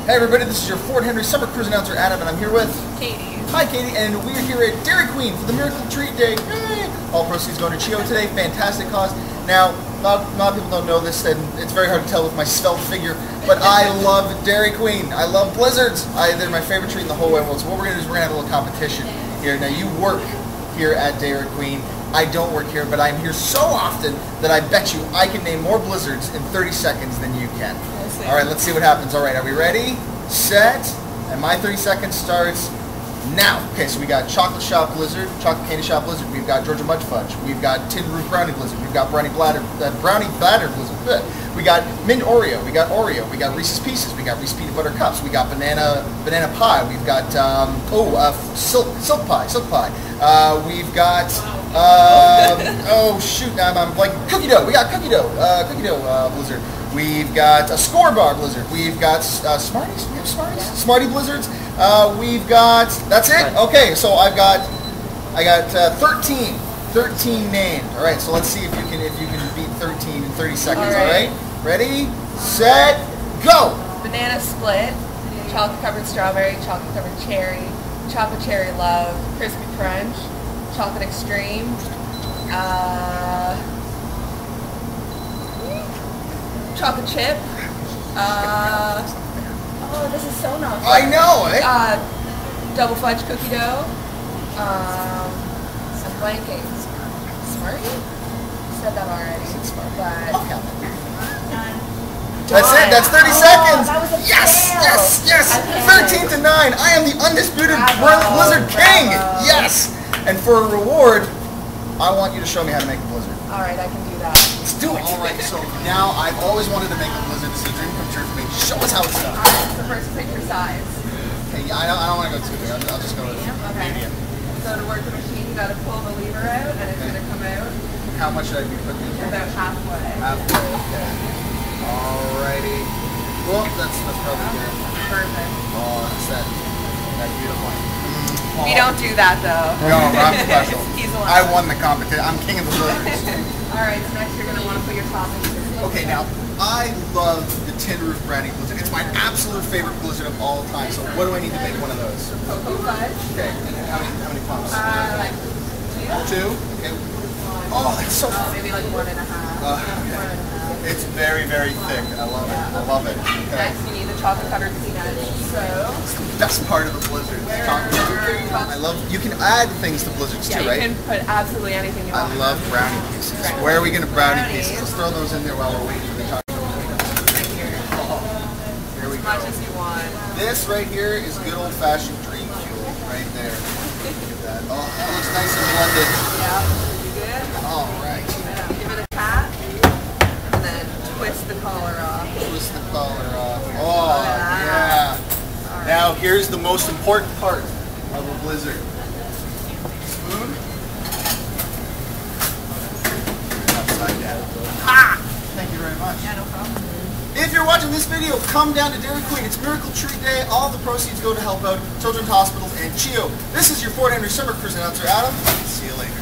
Hey everybody, this is your Fort Henry Summer Cruise announcer Adam, and I'm here with Katie. Hi Katie, and we are here at Dairy Queen for the Miracle Treat Day. Yay! All proceeds going to CHEO today. Fantastic cause. Now, a lot of people don't know this, and it's very hard to tell with my svelte figure, but I love Dairy Queen. I love blizzards. They're my favorite treat in the whole wide world. So what we're going to do is we're going to have a little competition here. Now, you work here at Dairy Queen. I don't work here, but I'm here so often that I bet you I can name more blizzards in 30 seconds than you can. All right, let's see what happens. All right, are we ready? Set, and my 30 seconds starts now. Okay, so we got Chocolate Shop Blizzard, Chocolate Candy Shop Blizzard, we've got Georgia Mud Fudge, we've got Tin Roof Brownie Blizzard, we've got Brownie Batter Blizzard, we got Mint Oreo, we got Reese's Pieces, we got Reese's Peanut Butter Cups, we got Banana Pie, we've got Silk Pie, we've got oh shoot, I'm like Cookie Dough, we got Cookie Dough Blizzard. We've got a Score Bar Blizzard. We've got Smarties. We have Smarties. Smartie Blizzards. We've got. That's it. Okay, so I got 13 named. All right, so let's see if you can beat 13 in 30 seconds. All right. Ready, set, go. Banana Split, Chocolate Covered Strawberry, Chocolate Covered Cherry, Chocolate Cherry Love, Crispy Crunch, Chocolate Extreme. Chocolate chip. Oh, this is so not fun. I know, eh? Double fudge cookie dough. I'm blanking. Smartie? Said that already. But that's it. That's 30 seconds. That was a yes, fail. yes. 13 to 9. I am the undisputed Blizzard King. Yes. And for a reward, I want you to show me how to make a blizzard. All right, I can do that. Let's do it. All right, so now I've always wanted to make a blizzard. This is a dream come true for me. Show us how it's done. All right, so first pick your size. Okay, I don't want to go too big. I'll just go with medium. So to work the machine, you got to pull the lever out, and it's going to come out. How much should I be putting in? About halfway. Halfway, okay. Alrighty. Well, that's probably good. Perfect. Oh, that's that beautiful. We don't do that, though. No, I'm special. He's I won the competition. I'm king of the blizzards. Alright, so next you're going to want to put your toppings in. Okay, now, I love the Tin Roof Brownie Blizzard. It's my absolute favorite blizzard of all time. So what do I need to make one of those? Cocoa fudge. Okay, and how many pumps? Like two. Okay. Oh, that's so maybe like 1.5. okay. It's very, very thick. I love it. I love it. Okay. Next, you need the chocolate covered peanuts. So it's the best part of the blizzard. I love. You can add things to blizzards too, right? You can put absolutely anything you want. I love brownie pieces. Where are we going to brownie pieces? Let's throw those in there while we're waiting for the chocolate. Here we go. As much as you want. This right here is good old-fashioned dream fuel right there. Look at that. Oh, that looks nice and blended. Yeah, pretty good. All right. Give it a pat, and then twist the collar off. Twist the collar off. Oh, yeah. Right. Now, here's the most important part of a blizzard. Spoon. Upside down. Ha! Thank you very much. Yeah, no problem. If you're watching this video, come down to Dairy Queen. It's Miracle Treat Day. All the proceeds go to help out children's hospitals and CHEO. This is your Fort Henry Summer Cruise announcer, Adam. See you later.